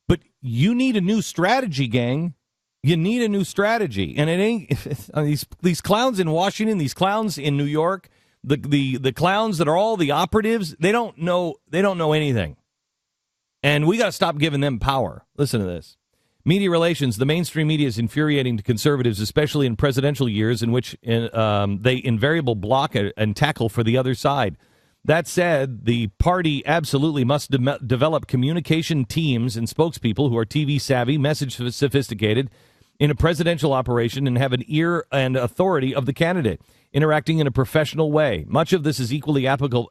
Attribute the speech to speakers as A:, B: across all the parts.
A: But you need a new strategy, gang. You need a new strategy. And it ain't these clowns in Washington, these clowns in New York, the clowns that are all the operatives, they don't know anything. And we got to stop giving them power. Listen to this. Media relations, the mainstream media is infuriating to conservatives, especially in presidential years in which they invariably block and tackle for the other side. That said, the party absolutely must develop communication teams and spokespeople who are TV savvy, message sophisticated in a presidential operation and have an ear and authority of the candidate, interacting in a professional way. Much of this is equally applicable.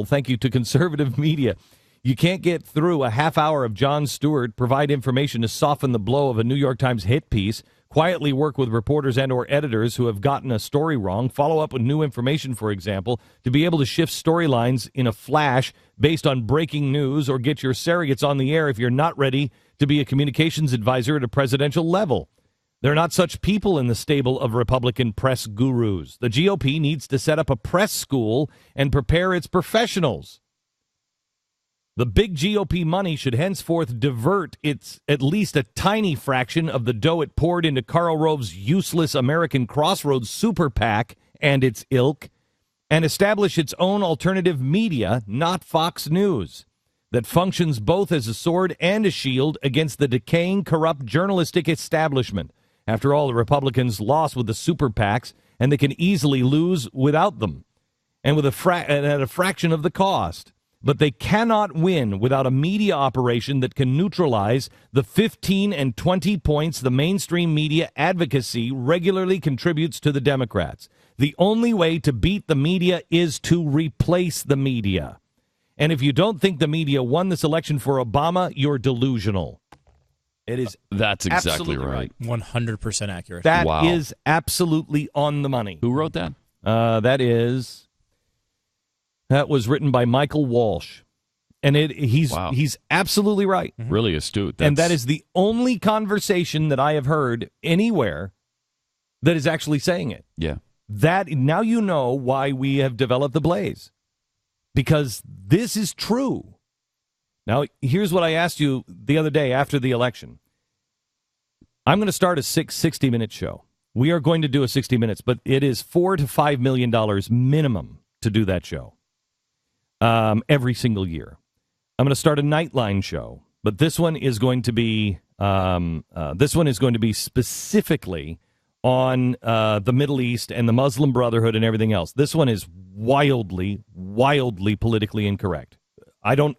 A: Thank you, to conservative media. You can't get through a half hour of Jon Stewart, provide information to soften the blow of a New York Times hit piece, quietly work with reporters and or editors who have gotten a story wrong, follow up with new information, for example, to be able to shift storylines in a flash based on breaking news, or get your surrogates on the air if you're not ready to be a communications advisor at a presidential level. There are not such people in the stable of Republican press gurus. The GOP needs to set up a press school and prepare its professionals. The big GOP money should henceforth divert its at least a tiny fraction of the dough it poured into Karl Rove's useless American Crossroads super PAC and its ilk, and establish its own alternative media, not Fox News, that functions both as a sword and a shield against the decaying, corrupt journalistic establishment. After all, the Republicans lost with the super PACs, and they can easily lose without them, and with at a fraction of the cost. But they cannot win without a media operation that can neutralize the 15 and 20 points the mainstream media advocacy regularly contributes to the Democrats. The only way to beat the media is to replace the media. And if you don't think the media won this election for Obama, you're delusional. It is.
B: That's exactly right.
C: 100% accurate.
A: That is absolutely on the money.
B: Who wrote that?
A: That was written by Michael Walsh, and he's absolutely right.
B: Mm-hmm. Really astute.
A: And that is the only conversation that I have heard anywhere that is actually saying it.
B: Yeah.
A: That now you know why we have developed the Blaze, because this is true. Now, here's what I asked you the other day after the election. I'm going to start a 60-minute show. We are going to do a 60 minutes, but it is $4 to $5 million minimum to do that show. Every single year. I'm going to start a Nightline show, but this one is going to be specifically on the Middle East and the Muslim Brotherhood and everything else. This one is wildly politically incorrect. I'm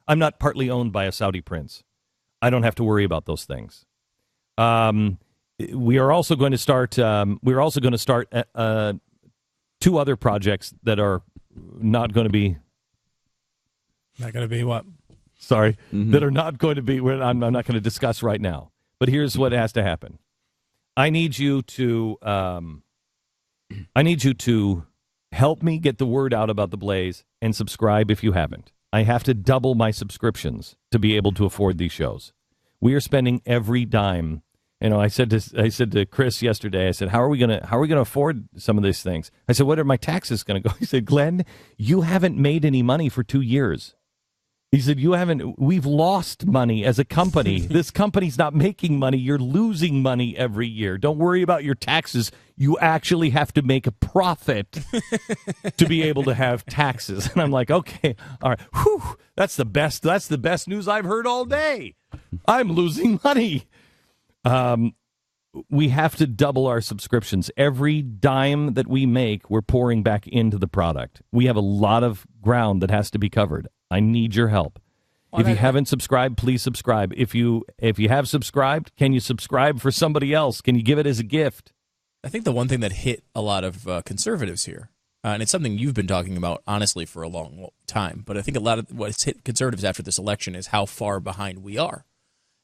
A: not partly owned by a Saudi prince. I don't have to worry about those things. We are also going to start. Two other projects that are not going to be.
C: Not going to be what?
A: Sorry, that are not going to be. I'm not going to discuss right now. But here's what has to happen. I need you to help me get the word out about the Blaze and subscribe if you haven't. I have to double my subscriptions to be able to afford these shows. We are spending every dime. You know, I said to Chris yesterday, I said, how are we gonna afford some of these things? I said, what are my taxes gonna go? He said, Glenn, you haven't made any money for 2 years. He said, we've lost money as a company. This company's not making money. You're losing money every year. Don't worry about your taxes. You actually have to make a profit to be able to have taxes. And I'm like, okay, all right. Whew, that's the best news I've heard all day. I'm losing money. We have to double our subscriptions. Every dime that we make, we're pouring back into the product. We have a lot of ground that has to be covered. I need your help. If you haven't subscribed, please subscribe. If you have subscribed, can you subscribe for somebody else? Can you give it as a gift?
C: I think the one thing that hit a lot of conservatives here, and it's something you've been talking about, honestly, for a long time, but I think a lot of what's hit conservatives after this election is how far behind we are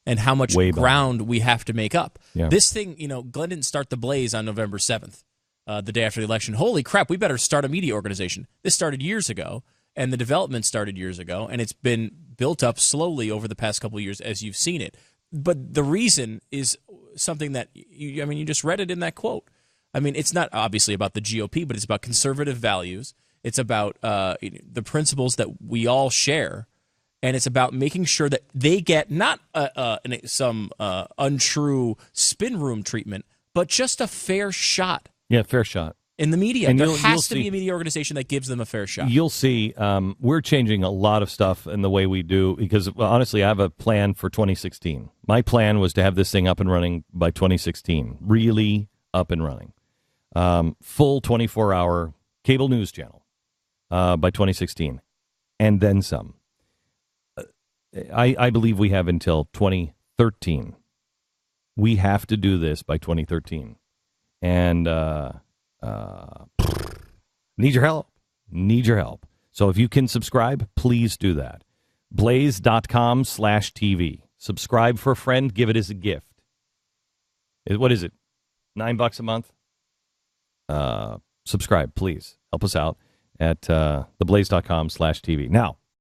C: and how much ground we have to make up. Yeah. This thing, Glenn didn't start the Blaze on November 7th, the day after the election. Holy crap, we better start a media organization. This started years ago. And the development started years ago, and it's been built up slowly over the past couple of years as you've seen it. But the reason is something that, you just read it in that quote. I mean, it's not obviously about the GOP, but it's about conservative values. It's about the principles that we all share. And it's about making sure that they get not some untrue spin room treatment, but just a fair shot.
A: Yeah, fair shot.
C: In the media.
A: And
C: there
A: you'll
C: has to
A: see,
C: be a media organization that gives them a fair shot.
A: You'll see. We're changing a lot of stuff in the way we do because, well, honestly, I have a plan for 2016. My plan was to have this thing up and running by 2016. Really up and running. Full 24-hour cable news channel by 2016. And then some. I believe we have until 2013. We have to do this by 2013. And need your help. Need your help. So if you can subscribe, please do that. Blaze.com/TV. Subscribe for a friend. Give it as a gift. What is it? $9 a month? Subscribe, please. Help us out at theblaze.com/TV. Now,